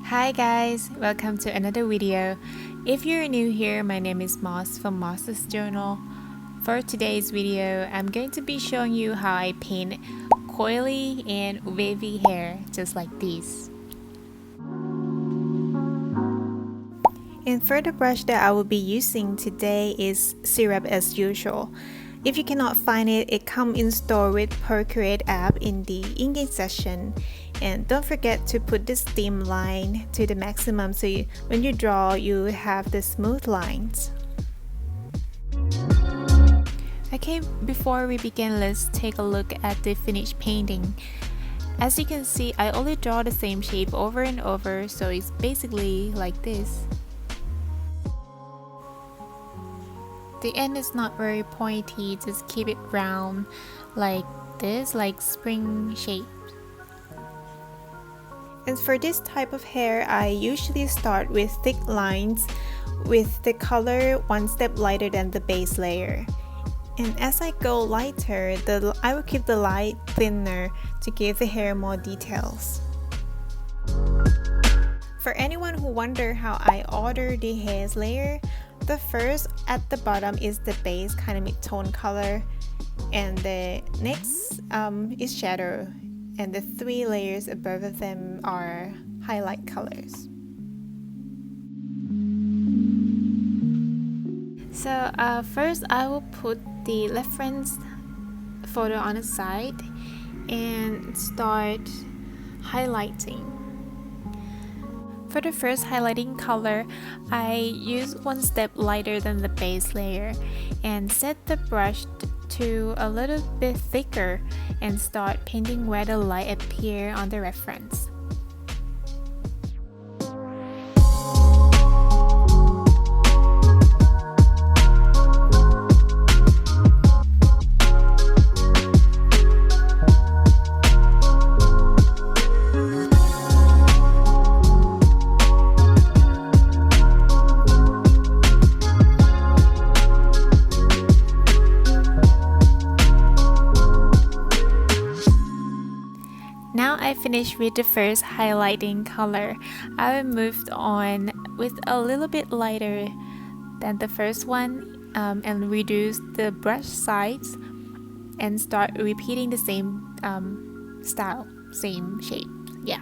Hi guys, welcome to another video. If you're new here, my name is Moss from Moss's Journal. For today's video, I'm going to be showing you how I paint coily and wavy hair just like this. And for the brush that I will be using today is syrup as usual. If you cannot find it, it comes in store with Procreate app in the in-game section. And don't forget to put the stem line to the maximum so when you draw, you have the smooth lines. Okay, before we begin, let's take a look at the finished painting. As you can see, I only draw the same shape over and over, so it's basically like this. The end is not very pointy, just keep it round like this, like spring shape. And for this type of hair, I usually start with thick lines with the color one step lighter than the base layer. And as I go lighter, I will keep the light thinner to give the hair more details. For anyone who wonder how I order the hairs layer, the first at the bottom is the base kind of mid-tone color, and the next is shadow, and the three layers above of them are highlight colors. So first I will put the reference photo on the side and start highlighting. For the first highlighting color, I use one step lighter than the base layer and set the brush to a little bit thicker and start painting where the light appears on the reference. Now I finished with the first highlighting color. I will move on with a little bit lighter than the first one and reduce the brush size and start repeating the same style, same shape. Yeah.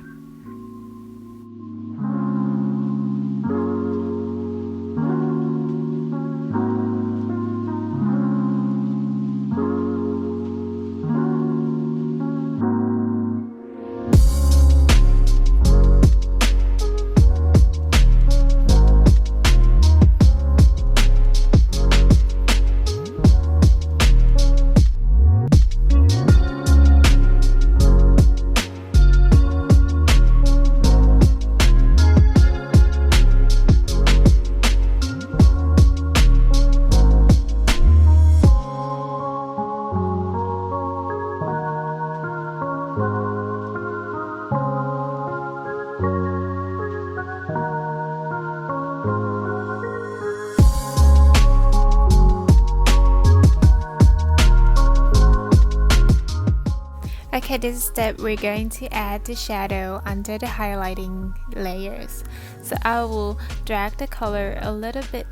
Okay, this step we're going to add the shadow under the highlighting layers. So I will drag the color a little bit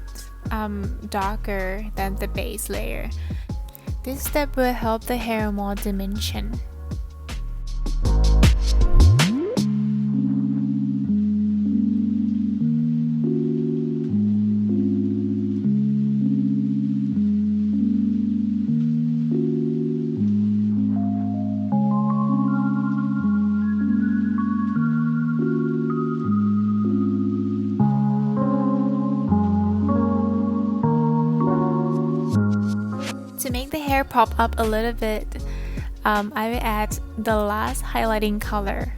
darker than the base layer. This step will help the hair more dimension. To make the hair pop up a little bit, I will add the last highlighting color.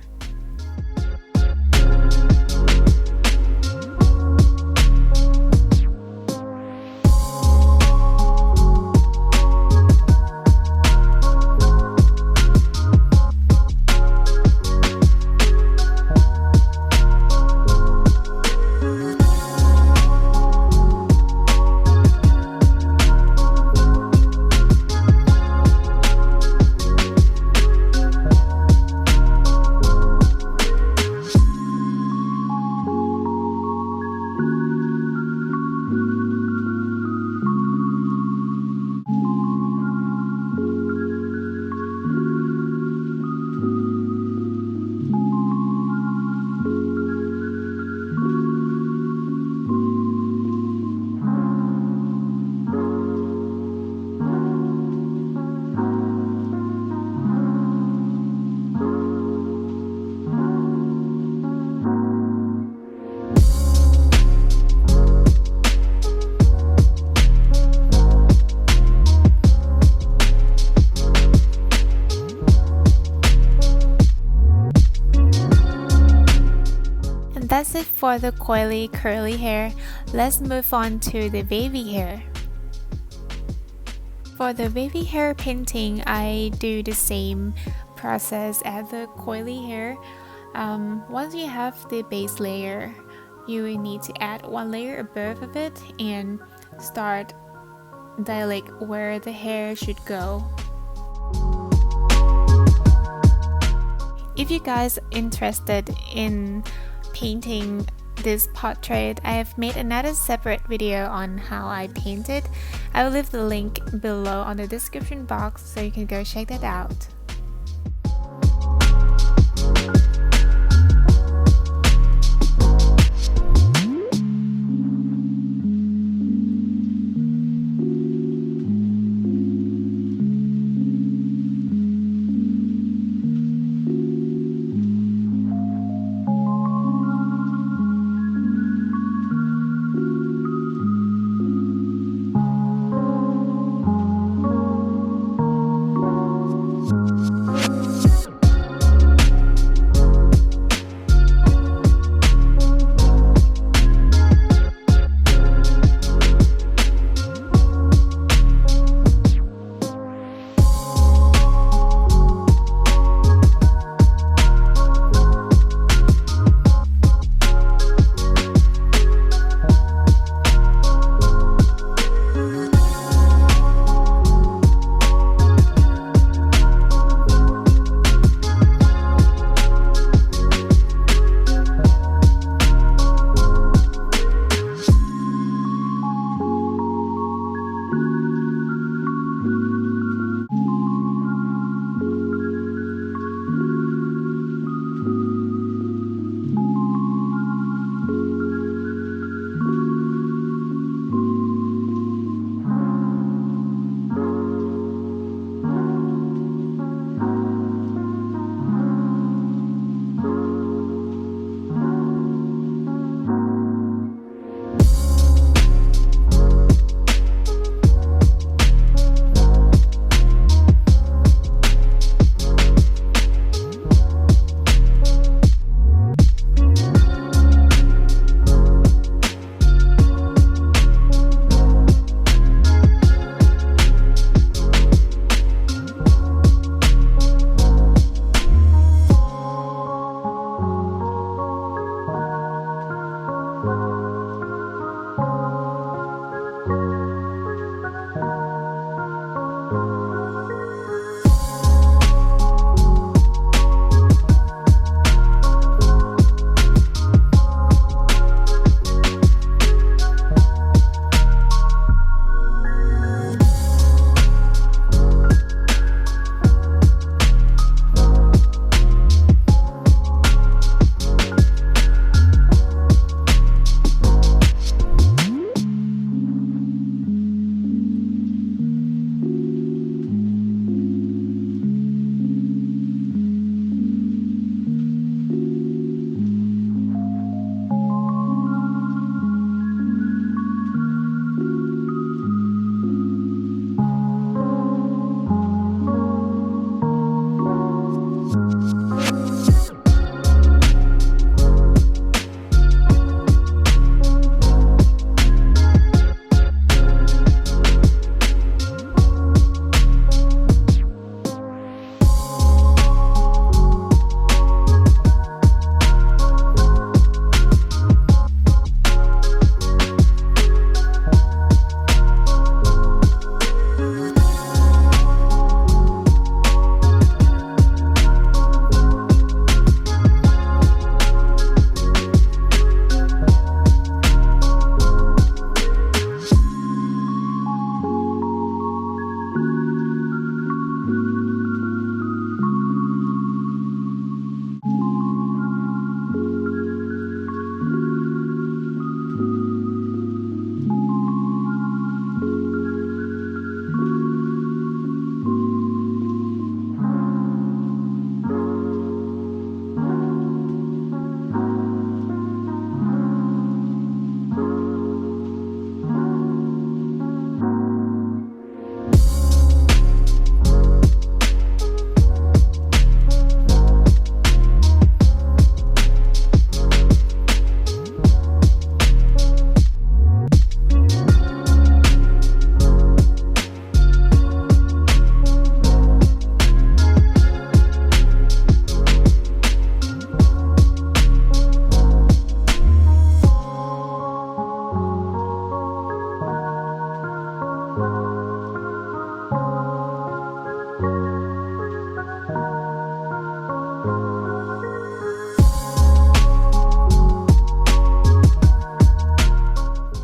That's it for the coily curly hair. Let's move on to the wavy hair. For the wavy hair painting, I do the same process as the coily hair. Once you have the base layer, you will need to add one layer above of it and start dilate where the hair should go. If you guys are interested in painting this portrait, I have made another separate video on how I paint it. I will leave the link below on the description box so you can go check that out.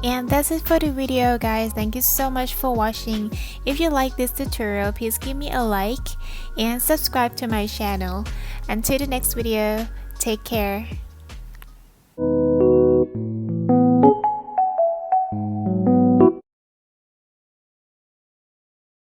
And that's it for the video, guys. Thank you so much for watching. If you like this tutorial, please give me a like and subscribe to my channel. Until the next video, take care.